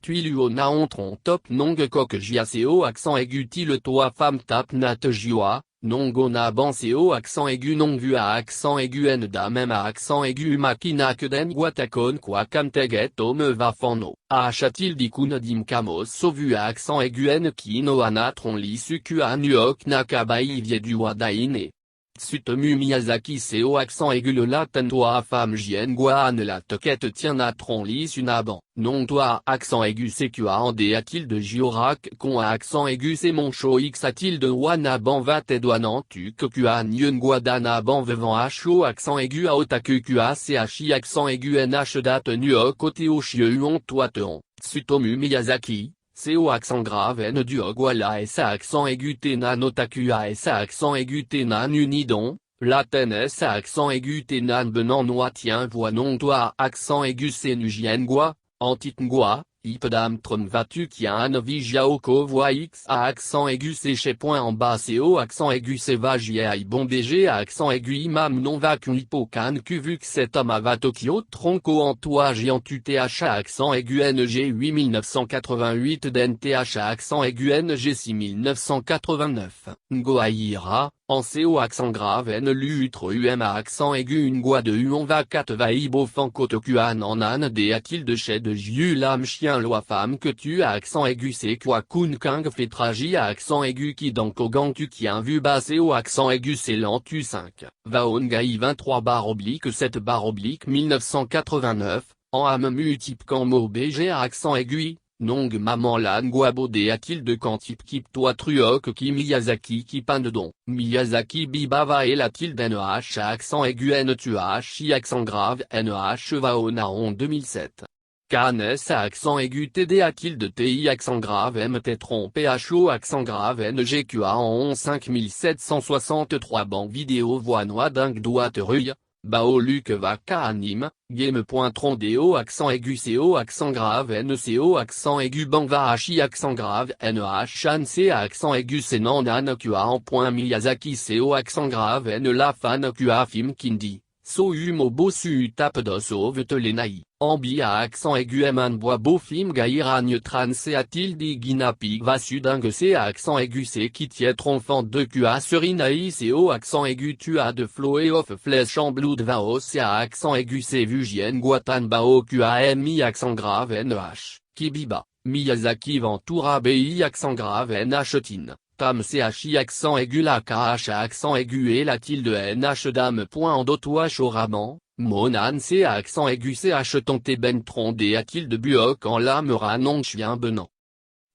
Tuiluo naon tron top nong kok jiaseo accent aigu ti le toi femme tap nat jua, nongo na ban seo accent aigu non vu à accent aigu n da même à accent aigu makina que den guatakon quoi kam teget me va fano, a achatil di kun dim kamos so vu à accent aigu n ki no anatron li suku a nuok nakabai vie du wadaine. Tsutomu Miyazaki seo accent aigu le latin toi femme jien guan la toquette tient natron li sunaban, non toi accent aigu CQA en d a-t-il de Giorak con à accent aigu c'est mon show x a-t-il de wanaban va te douanan tu kokua nyun guadana ban vevant ho accent aigu a otaku qa chi accent aigu nh date nuok côté au chieuon toi teon, Tsutomu Miyazaki. Seo accent grave n du ogwala et sa accent aigu tena notakua et sa accent aigu tena unidon, laten sa accent aigu tenan benan noa tien voix non toi accent aigu senugien gua, antitngua, ipdam trom vatu qui a un vigiaoko voix x à accent aigu séché point en bas seo accent aigu seva jiai bon bg à accent aigu imam non vacu hippocan que vu que cet homme va Tokyo tronco en toi giant th à accent aigu ng 8988 dnth à accent aigu ng 6989, ngoaira, en co accent grave n lutre um à accent aigu ngua de uon va 4 va ibo fanko tokuan en an d a-t-il de chez de jiu lam chien loi femme que tu à accent aigu c'est quoi kun kang fait tragi à accent aigu qui dans kogan tu qui a vu basé au accent aigu c'est lentu 5, va ongai 23 bar oblique 7 bar oblique 1989, en amemu type kamo bg à accent aigu. Nong maman lan guabo de a-t-il de kantip kip toi truok ki Miyazaki ki pandedon, Miyazaki bibava et la-t-il d'nh à accent aigu n tu chi accent grave nh va au naon 2007. Canes à accent aigu td a-t-il de ti accent grave mt tron pho accent grave ngqa en 5763 ban vidéo voix noix dingue doit ruy. Bao Luc va ka anime, game.tron accent aigu co accent grave nco accent aigu ban va hachi accent grave nh chan c accent aigu senan nan qa en point Miyazaki co accent grave n la fan qa film kindi, so humo bosu tape dos ove te lenai, ambi à accent aigu man bois beau film gairagne tran c a-t-il di guinapig va sudingue c à accent aigu c qui tietre enfant de qa serinaï co accent aigu tu as de flow et off flèche en blood va o c à accent aigu c vugien guatan bao qa mi accent grave nh, kibiba, Miyazaki ventura bi accent grave nh tin. Tam chi accent aigu la kh à accent aigu et la tilde nh dame point en dotoa choraman, monan c à accent aigu ch tonté ben tron d a-t-il de buok en lame ranon chien benant.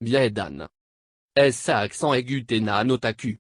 Viedan. S à accent aigu tena notaku.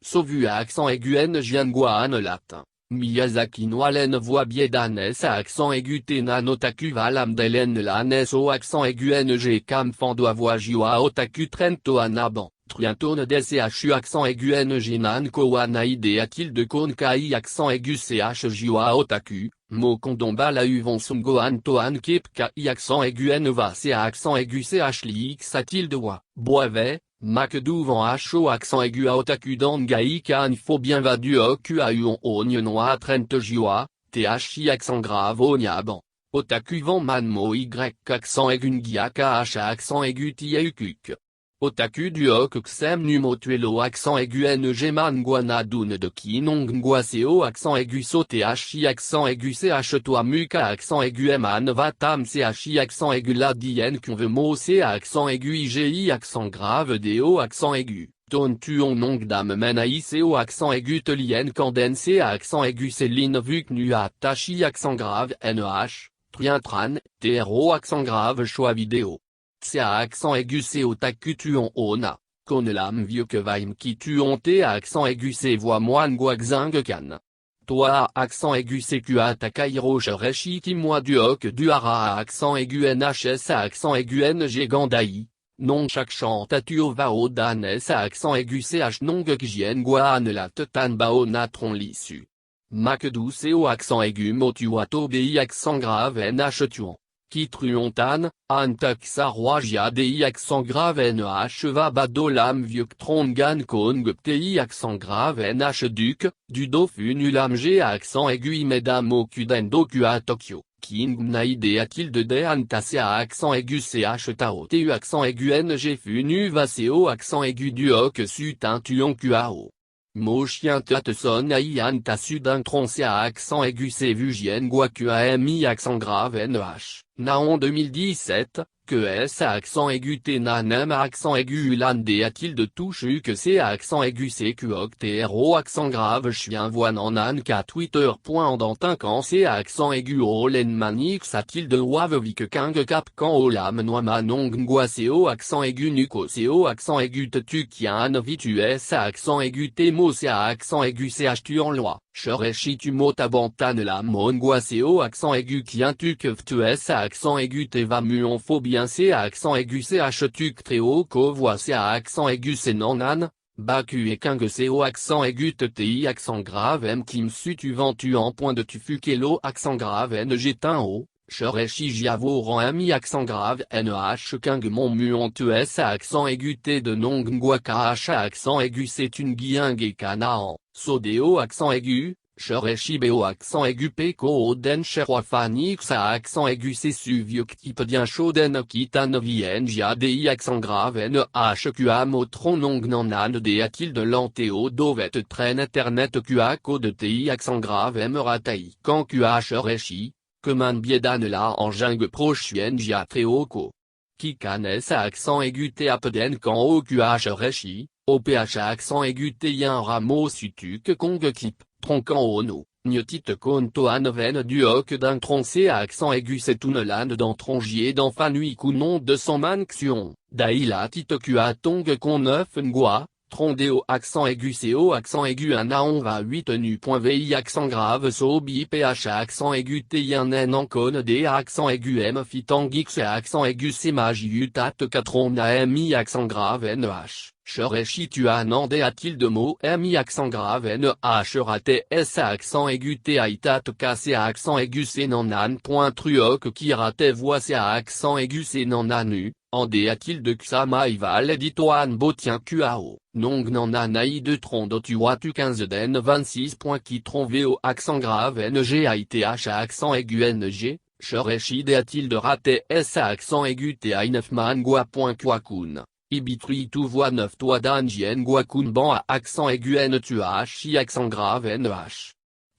Sovu à accent aigu n jianguan latin. Miyazaki noalen voix biedan s à accent aigu tena notaku valam delen lan so accent aigu ng cam fando voix jiwa otaku trento anaban. Triantone DCHU accent aigu ng nan koanaide a-t-il de kon kai accent aigu ch jiwa otaku, mo kondomba la uvon sumgoan toan kep kai accent aigu n va c à accent aigu ch li x a-t-il de wa, boivet, makdou van ho accent aigu a otaku dan gai kan faut bien va du oku a uon ogne noa trent jiwa, thi accent grave ognaban. Otaku van man mo y accent aigu ngia kh accent aigu tiaukuk. Otaku du ok xem numo tuelo accent aigu ng man guanadun de ki nong ngua co accent aigu so thi accent aigu ch toi muka accent aigu man va tam chi accent aigu la dien qu'on veut mo c accent aigu igi accent grave do accent aigu. Ton tuon nong dame menai co accent aigu te lien kanden c accent aigu céline vu nu a tachi accent grave nh, trientran, tro accent grave choix vidéo. C à accent aigu c otaku tuon ona, kon lam vieux que vaim qui tuon t à accent aigu c voix moine guaxing kan. Toi à accent aigu c qa takairo reshi ki moi du ok du hara à accent aigu nhs à accent aigu ng gandai. Non chaque chant tatuo va au dan s à accent aigu ch non gien guan la tetan bao natron l'issue. Makdou co accent aigu motuato bi accent grave nh tuon. Qui truontan, antaxa roagia di accent grave nh va badolam vieux trongan kong pti accent grave nh duc, du dofu nulam g accent aigu mesdames au kuden doku à Tokyo, King naïde a tilde de antasse à accent aigu ch tao tu accent aigu ng fu nu va co accent aigu du hoc su tuon qao. Mo chien te son ai antassu d'un tronc à accent aigu c vu jien gua qami accent grave nh. Naon 2017, que s à accent aigu t nanem à accent aigu ulan d a tilde touche u que c à accent aigu c qoc tro accent grave chien voix nan k Twitter. Andantin quand c à accent aigu olen manix a tilde wave vic king cap quand olam noama nong ngua co accent aigu nuco co accent aigu tu kian vitu s à accent aigu t mo c à accent aigu ch tu en loi. Cherechi tu mot abantane la mongua co accent aigu kien tu que tu s à accent aigu te va muon faux bien c à accent aigu ch tu tréo co voix c à accent aigu c nonan, bacu et king co accent aigu ti accent grave m kim su tu vent tu en point de tu fukelo accent grave n jetin o. Cherechi jiavo rang ami accent grave nh king mon muon tu s à accent aigu t de nong ngua kh accent aigu c'est une guiing et canaan. Sodeo accent aigu, Cherechi bo accent aigu peko oden cheroi fanix à accent aigu c suvio type dien choden kitan vien jadi accent grave nhqa motron nong nanan de a-t-il de l'antéo dovet train internet qa code ti accent grave m ratai quand qa cherechi, que man biedan la en jing prochien jia treoko. Kikanes à accent aigu t apden quand o qa cherechi. OPH à accent aigu t1 rameau sutuk kong kip, tronquant ono, niotit konto anven du hoc d'un troncé à accent aigu c'est une lande dans trongier d'enfin nuit non 200 man xion, daïla tit qa tong con 9 ngua, trondéo accent aigu co accent aigu un naon va 8 nu.vi accent grave so bi ph à accent aigu t1 n en con d à accent aigu m fitangix à accent aigu c magi utat 4 on a mi accent grave nh. Cherechi tu as nandé a-t-il de mots mi accent grave nh raté s à accent aigu t aitat cassé à accent aigu c nanan point truoc qui raté voix c à accent aigu c nananu, en d a-t-il de xama ival editoan botien qao, nong nananaï de tron do tu vois tu 15 den 26. Qui tron vo accent grave ng aith à accent aigu ng. Cherechi d a-t-il de raté s à accent aigu t a 9 man gua. Quakun. Ibitri tu voix 9 toi danjien guakun ban à accent aigu n tu h accent grave nh.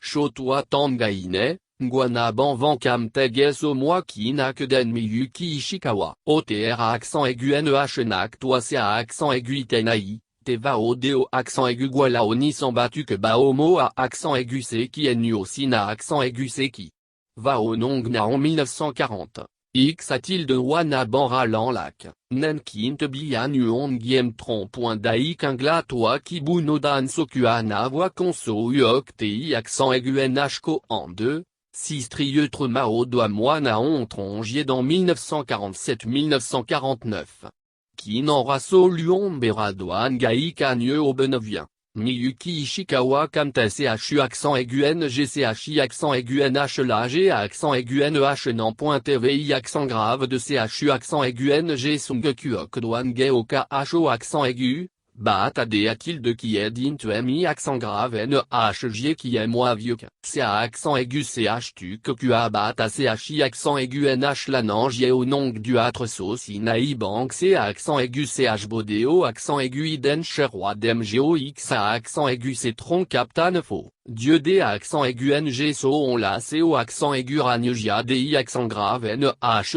Cho toi tangaine, nguana ban van kam teges au moi qui n'a que den miyuki ishikawa. OTR à accent aigu nh nak toi c'est à accent aigu itenai, te va au deo accent aigu guala oni sans battu que baomo à accent aigu c'est qui est nu aussi na accent aigu c'est qui. Va au nong na en 1940. X a-t-il de wana ban ralan lac, nen te bian uon giem tron. Dai kingla toi ki buno dan sokuana voix conso uok ti accent aigu nh ko en 2, 6 trieutre mao doa moina on trongier dans 1947-1949. Qui n'en rasso luon beradoan gai kanye au benevien. Miyuki Ishikawa kamta chu accent aigu ngchi accent aigu nh lag à accent aigu nh nan.tvi accent grave de chu accent aigu ng sungkuok doan ge okho accent aigu, bat ad a-t-il de qui est din tu mi accent grave nh qui est moi vieux c à accent aigu ch tu que qa bat à chi accent aigu nh lanangie au nong du atre sauce inaï bank c à accent aigu ch bodéo accent aigu iden cheroi demgo x à accent aigu c tron captan faux. Dieu d à accent aigu ng so on la co accent aigu ranyogia di accent grave nh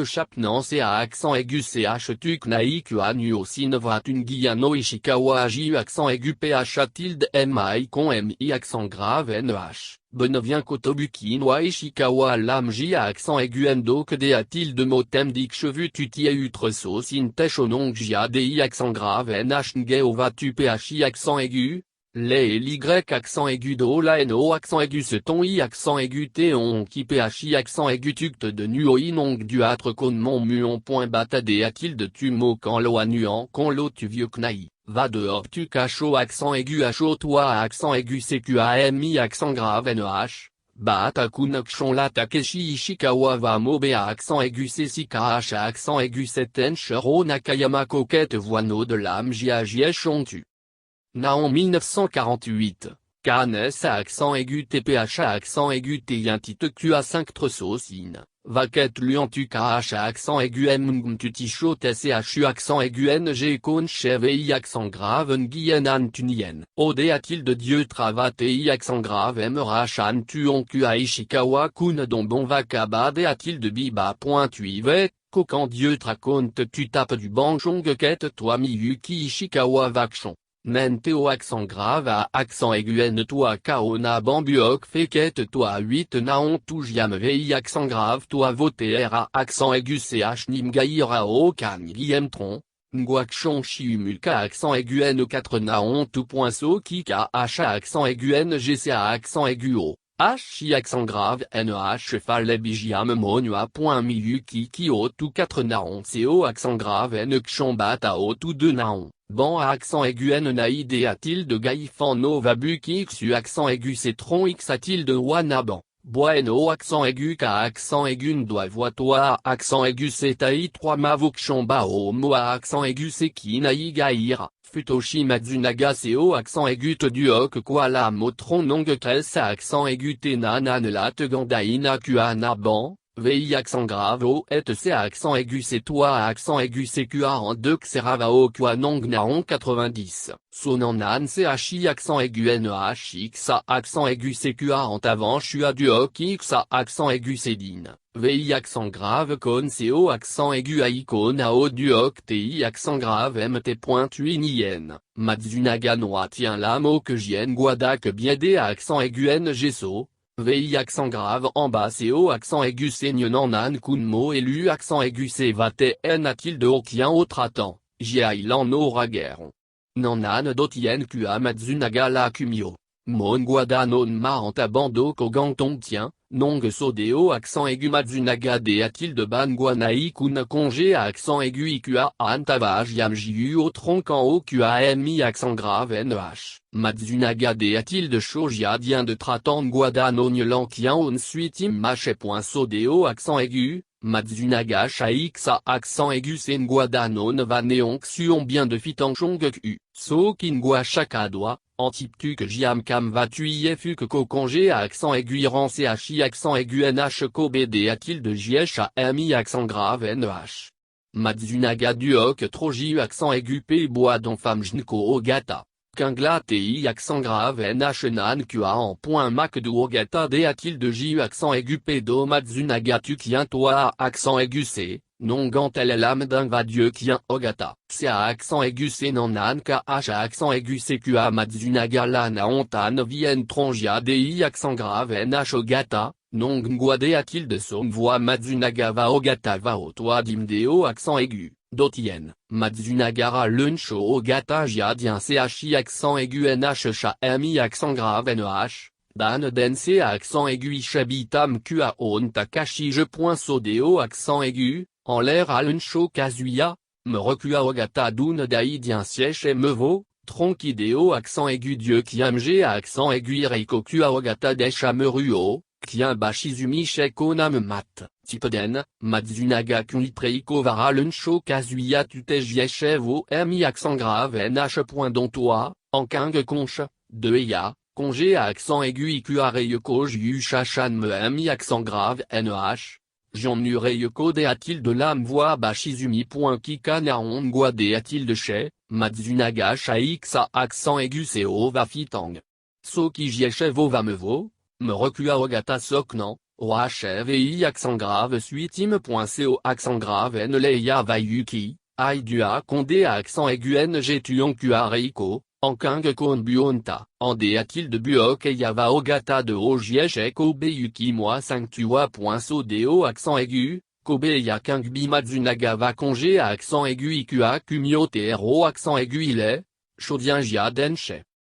chapnan c à accent aigu ch tuk naï qa nu aussi ne va une guiano ishikawa aju accent aigu ph tilde mi con mi accent grave nh. Benevien kotobuki noa ishikawa lamji à accent aigu endo que d a tilde motem dik cheveux tuti utre sauce in tech onong jia di accent grave nh nge ova tu phi accent aigu. Les y accent aigu do la no accent aigu ce ton i accent aigu t on qui phi accent aigu tuct de nuo inong du atre con mon muon point batade a-t-il de tu mo quand lo a nuan con lo tu vieux knaï, va dehors tu cacho accent aigu ho toi accent aigu cqami accent grave nh. Bata kunokshon la takeshi ishikawa va mobe à accent aigu ckh à accent aigu seten shiro nakayama coquette voino de l'âme jia tu. Naon 1948. KNS à accent aigu TPH à accent aigu T intite Q à 5 tressocine, vaquette luant tu KH à accent aigu M tu tichot SCHU accent aigu NG con chevi accent grave Nguyen an tunien. OD a-t-il de Dieu travati accent grave M rachan tuon Q à Ishikawa kun don bon vakabade a-t-il de biba point tuivet. Quand Dieu traconte tu tapes du banchong quête toi Miyuki Ishikawa vakchon. Nenteo accent grave à accent aigu N toi kaona bambuok fait quête toi 8 naon tout jiam vei accent grave toi voter à accent aigu ch nimgaira o kan guillem tron. Nguakchon chiumulka accent aigu N4 naon tout point so kika h à accent aigu NGC à accent aigu o. H accent grave NH cheval bijiam monua point miyuki kio tout 4 naon co accent grave N kchombat ao tout 2 naon. Ban à accent aigu N naïd a tilde gaïfan no vabuki xu accent aigu citron x a tilde wanaban. Bueno accent aigu K accent aigu doit voix toi accent aigu taï 3 mavok chamba o moa accent aigu seki naï gaïra. Futoshi Matsunaga CO accent aigu te duok Kuala Motron nong kes à accent aigu Tena nanela te gandaina Kuana ban, VI accent grave O et C à accent aigu c'est toi à accent aigu CQA en 2 Xeravao Kuanong Naon 90, Sonanan CHI accent aigu NHX à accent aigu CQA en avant Chua duok X à accent aigu Cédine. VI accent grave con CO accent aigu à icône à O duok TI accent grave MT.UNIN, Matsunaga noa tient la mot que jien guadak biédé à accent aigu NGSO, VI accent grave en bas CO accent aigu Seignenan nan kunmo élu accent aigu C vate N a-t-il de okien autre attend, Jiailan no ragueron. Nanan dotien Qa Matsunaga la kumio. Mon guada non ma en tabando koganton tient. Nong sodeo accent aigu Matsunaga de a-t-il de ban guanaï kun congé à accent aigu IQA antavaj yam jiu au tronc en haut QAMI accent grave NH. Matsunaga de a-t-il de shojia dien de tratan guada non lankien on suite immache point sodeo accent aigu. Matsunaga Shaix à accent aigu sen guada non va néon xuon bien de fitanchong q. So kingua chakadwa. Antiptu que jiam kam va tuye fu que ko congé à accent aigu iran chi accent aigu nh ko bd a-t-il de jh à mi accent grave nh. Matsunaga duok troji accent aigu p bois don femme jnko ogata. Kingla ti accent grave nh nan qa en point mac du ogata d a-t-il de ju accent aigu p do Matsunaga tu kien toi accent aigu c. Non gantel l'âme d'un va Dieu kien ogata. C à accent aigu C nanan KH à accent aigu CQA Matsunaga lana ontan vien trongia DI accent grave NH ogata. Non nguade a-t-il de son voix Matsunaga va ogata va au toit dimdeo accent aigu. Dotien, Matsunagara luncho ogata jiadien CHI accent aigu NH mi accent grave NH. Dan dense à accent aigu Ishabitam Qa on Takashi je point sodeo accent aigu. En l'air à l'uncho kazuya, me recua ogata dun daïdien sièche et mevo, tronquideo accent aigu dieu kiamge à accent aigu reiko kua ogata desha meruo, kien bashizumi sheko nam mat, tipeden, Matsunaga kunitreiko vara l'uncho kazuya tutejiechevo mi accent grave nh point dont toi, en king conche, de eya, congé à accent aigu ikua reiko ju shachan me mi accent grave nh. Jean Nureyoko de a-t-il de l'âme voix Bashizumi. Kika naon guade a-t-il de chez, Matsunaga Shaix à accent aigu co va fitang. So ki jiechevo va mevo, me recua ogata soknan, oachev et accent grave suitim. Co accent grave n leia vayuki, aidua condé à accent aigu ng tuon kua reiko. En king kon buonta, en de a-t-il de buok et yava ogata de ojiech kobe yuki moi 5 tua. So deo accent aigu, kobe ya king bi Matsunaga va congé à accent aigu ikua kumyo tro accent aigu il est, chodien jia denche.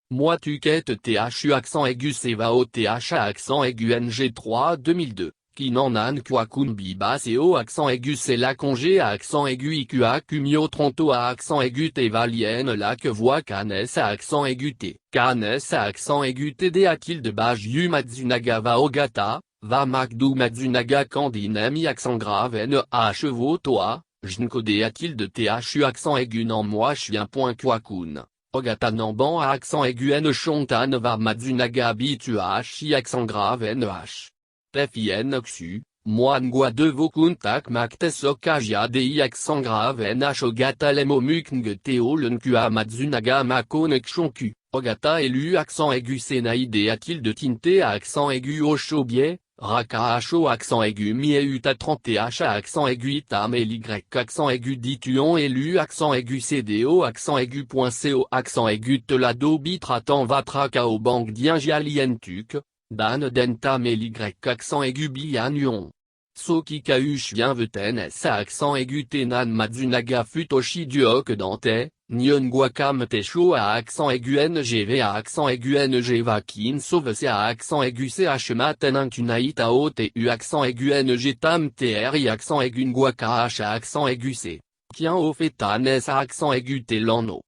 Moi tu quête thu accent aigu seva o th à accent aigu ng3 2002. Qui nanan kwakun biba co accent aigu c'est la congé à accent aigu ikua kumyo tronto à accent aigu t valienne la que voix kanes à accent aigu t. Kanes à accent aigu td a-t-il de baju Matsunaga va ogata, va makdu Matsunaga kandine mi accent grave n à chevaux toi, jnkode a-t-il de thu accent aigu non moi chien. Kwakun. Ogata Namban à accent aigu N Shontan va Matsunaga Bitu H accent grave NH. Tefien Xu, Moangwa de Vokuntak Maktesok Ajia Dei accent grave NH Ogata Lemo Mukng Teo Lenkua Matsunaga Makon Kshonku, Ogata élu accent aigu Senaide a-t-il de Tinte à accent aigu Oshobie, Raka Ho accent aigu Mieuta 30th à accent aigu Itam y accent aigu Dituon élu accent aigu CDO accent aigu.co accent aigu Telado Bitratan Vatraka au Bang Diengialientuk, Dan Dentam y accent aigu Bianuon. Soki Kauch Bienveten S accent aigu Tenan Matsunaga Futoshi Duok Dante, Nyongwakam Techo à accent aigu NGV à accent aigu NG Vakin Sauve C à accent aigu CH Maten Kunaita OTU accent aigu NG Tam TRI accent aigu Ngwaka H à accent aigu C. Kien Ofetan S à accent aigu Telano.